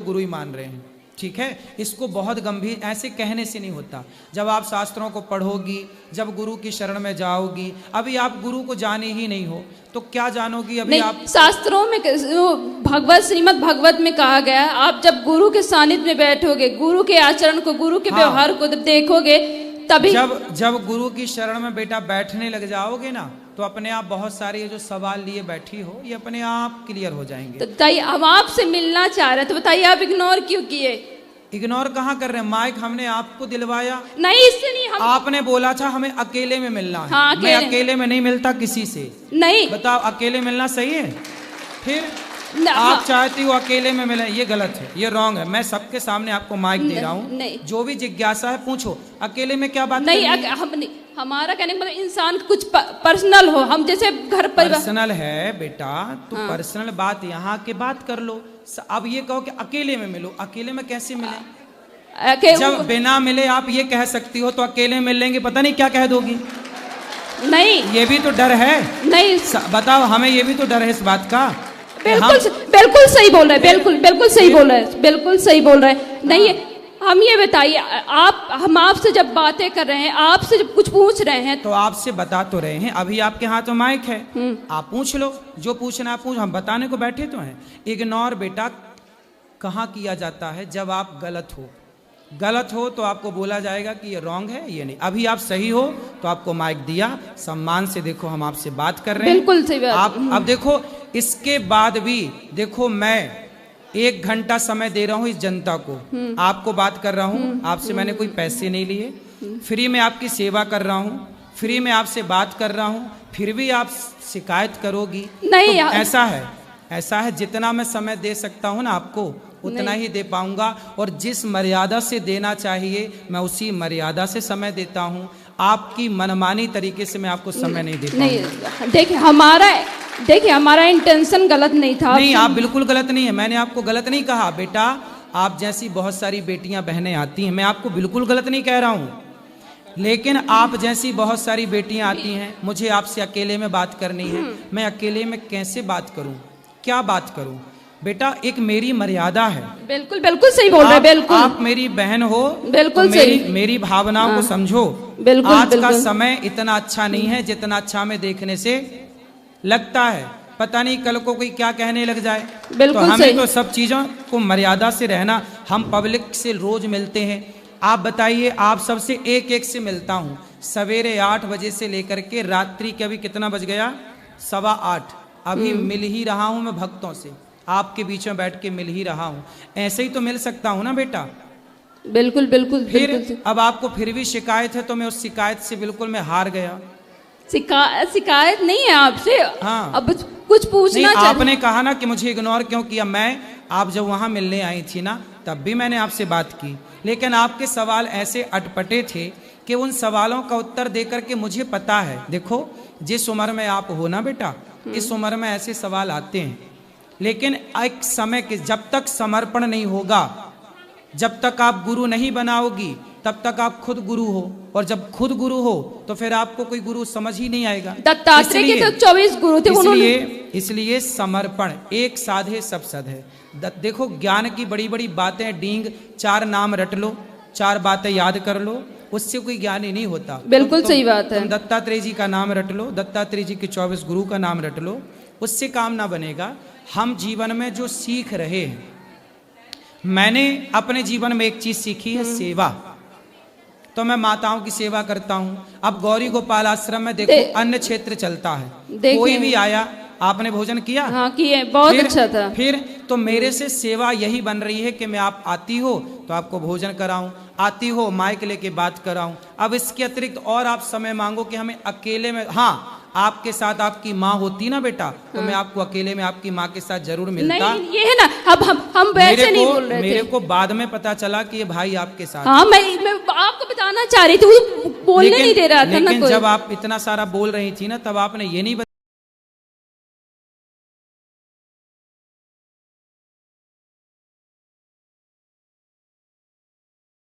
गुरु ही मान रहे हैं। ठीक है, इसको बहुत गंभीर ऐसे कहने से नहीं होता। जब आप शास्त्रों को पढ़ोगी, जब गुरु की शरण में जाओगी, अभी आप गुरु को जाने ही नहीं हो तो क्या जानोगी? अभी नहीं, आप शास्त्रों में भगवत श्रीमद् भागवत में कहा गया है, आप जब गुरु के सानिध्य में बैठोगे, गुरु के आचरण को, गुरु के व्यवहार को देखोगे, तभी जब गुरु की शरण में बेटा बैठने लग जाओगे ना, तो अपने आप बहुत सारे ये जो सवाल लिए बैठी हो, ये अपने आप क्लियर हो जाएंगे। तो बताइए, हम आपसे मिलना चाह रहे हैं, तो बताइए आप इग्नोर क्यों किए? इग्नोर कहाँ कर रहे हैं? माइक हमने आपको दिलवाया नहीं, इससे नहीं। आपने बोला था हमें अकेले में मिलना है। हाँ, मैं अकेले में नहीं मिलता किसी से। नहीं, बताओ, अकेले मिलना सही है? फिर आप चाहती हो अकेले में मिले, ये गलत है, ये रॉन्ग है। मैं सबके सामने आपको माइक दे रहा हूँ, जो भी जिज्ञासा है पूछो। अकेले में क्या बात नहीं, हमारा कहने का मतलब इंसान कुछ पर्सनल हो, हम जैसे घर पर पर्सनल है बेटा, तो पर्सनल बात यहाँ के बात कर लो। अब ये कहो कि अकेले में मिलो, अकेले में कैसे मिले? जब बिना मिले आप ये कह सकती हो, तो अकेले मिल लेंगे पता नहीं क्या कह दोगी। नहीं, ये भी तो डर है। नहीं, बताओ, हमें ये भी तो डर है इस बात का। बिल्कुल सही बोल रहे हैं, बिल्कुल सही बोल रहे हैं, बिल्कुल सही बोल रहे हैं। नहीं, हम ये बताइए, हम आपसे जब बातें कर रहे हैं, आपसे जब कुछ पूछ रहे हैं, तो आपसे बता तो रहे हैं। अभी आपके हाथ में माइक है, आप पूछ लो, जो पूछना आप पूछ, हम बताने को बैठे तो हैं। इग्नोर बेटा कहाँ किया जाता है? जब आप गलत हो तो आपको बोला जाएगा कि ये रॉन्ग है, ये नहीं। अभी आप सही हो तो आपको माइक दिया, सम्मान से देखो हम आपसे बात कर रहे हैं। बिल्कुल सही बात। आप अब देखो, इसके बाद भी देखो, मैं 1 घंटा समय दे रहा हूँ इस जनता को, आपको बात कर रहा हूँ, आपसे मैंने कोई पैसे नहीं लिए, फ्री में आपकी सेवा कर रहा हूँ, फ्री में आपसे बात कर रहा हूँ, फिर भी आप शिकायत करोगी। नहीं, तो ऐसा है जितना मैं समय दे सकता हूँ ना आपको, उतना ही दे पाऊंगा, और जिस मर्यादा से देना चाहिए मैं उसी मर्यादा से समय देता हूँ। आपकी मनमानी तरीके से मैं आपको समय नहीं देता। नहीं, देखिए हमारा इंटेंशन गलत नहीं था। नहीं, आप बिल्कुल गलत नहीं है, मैंने आपको गलत नहीं कहा बेटा। आप जैसी बहुत सारी बेटियां बहनें आती हैं, मैं आपको बिल्कुल गलत नहीं कह रहा हूँ, लेकिन आप जैसी बहुत सारी बेटियां आती हैं, मुझे आपसे अकेले में बात करनी है, मैं अकेले में कैसे बात करूं, क्या बात करूं? बेटा, एक मेरी मर्यादा है। बिल्कुल सही बोल रहे हैं। बिल्कुल, आप मेरी बहन हो, बिल्कुल तो मेरी भावनाओं को समझो। आज का समय इतना अच्छा नहीं है जितना अच्छा में देखने से लगता है। पता नहीं कल को कोई क्या कहने लग जाए। तो हमें तो सब चीजों को मर्यादा से रहना। हम पब्लिक से रोज मिलते हैं, आप बताइए, आप सबसे एक से मिलता हूँ, सवेरे 8 बजे से लेकर के रात्रि के अभी कितना बज गया, 7:15, अभी मिल ही रहा हूँ मैं भक्तों से, आपके बीच में बैठ के मिल ही रहा हूँ। ऐसे ही तो मिल सकता हूँ ना बेटा। बिल्कुल। फिर अब आपको फिर भी शिकायत है, तो मैं उस शिकायत से बिल्कुल मैं हार गया। शिकायत नहीं है आपसे। हाँ, अब कुछ पूछना नहीं, आपने कहा ना कि मुझे इग्नोर क्यों किया। आप जब वहां मिलने आई थी ना, तब भी मैंने आपसे बात की, लेकिन आपके सवाल ऐसे अटपटे थे कि उन सवालों का उत्तर देकर के मुझे पता है। देखो, जिस उम्र में आप हो ना बेटा, इस उम्र में ऐसे सवाल आते हैं, लेकिन एक समय के जब तक समर्पण नहीं होगा, जब तक आप गुरु नहीं बनाओगी, तब तक आप खुद गुरु हो, और जब खुद गुरु हो तो फिर आपको कोई गुरु समझ ही नहीं आएगा। दत्तात्रेय के तो 24 गुरु थे। इसलिए समर्पण, एक साधे सब सद है। देखो, ज्ञान की बड़ी बड़ी बातें, डींग 4 नाम रट लो, 4 बातें याद कर लो, उससे कोई ज्ञान ही नहीं होता। बिल्कुल सही बात है। दत्तात्रेय जी का नाम रट लो, दत्तात्रेय जी के 24 गुरु का नाम रट लो, उससे काम ना बनेगा। हम जीवन में जो सीख रहे हैं, मैंने अपने जीवन में एक चीज सीखी है, सेवा। तो मैं माताओं की सेवा करता हूँ। अब गौरी गोपाल आश्रम में देखो, अन्य क्षेत्र चलता है, कोई भी आया, आपने भोजन किया? हाँ, किए, बहुत अच्छा था। फिर तो मेरे से सेवा यही बन रही है कि मैं, आप आती हो तो आपको भोजन कराऊं, आती हो माइक लेके बात कराऊं। अब इसके अतिरिक्त और आप समय मांगो कि हमें अकेले में, हाँ, आपके साथ आपकी माँ होती ना बेटा, तो मैं आपको अकेले में आपकी माँ के साथ जरूर मिलता। नहीं, ये है ना, अब हम वैसे नहीं बोल रहे थे। मेरे को बाद में पता चला कि ये भाई आपके साथ। हाँ, मैं आपको बताना चाह रही थी, बोलने नहीं दे रहा था ना। लेकिन जब आप इतना सारा बोल रही थी ना, तब आपने ये नहीं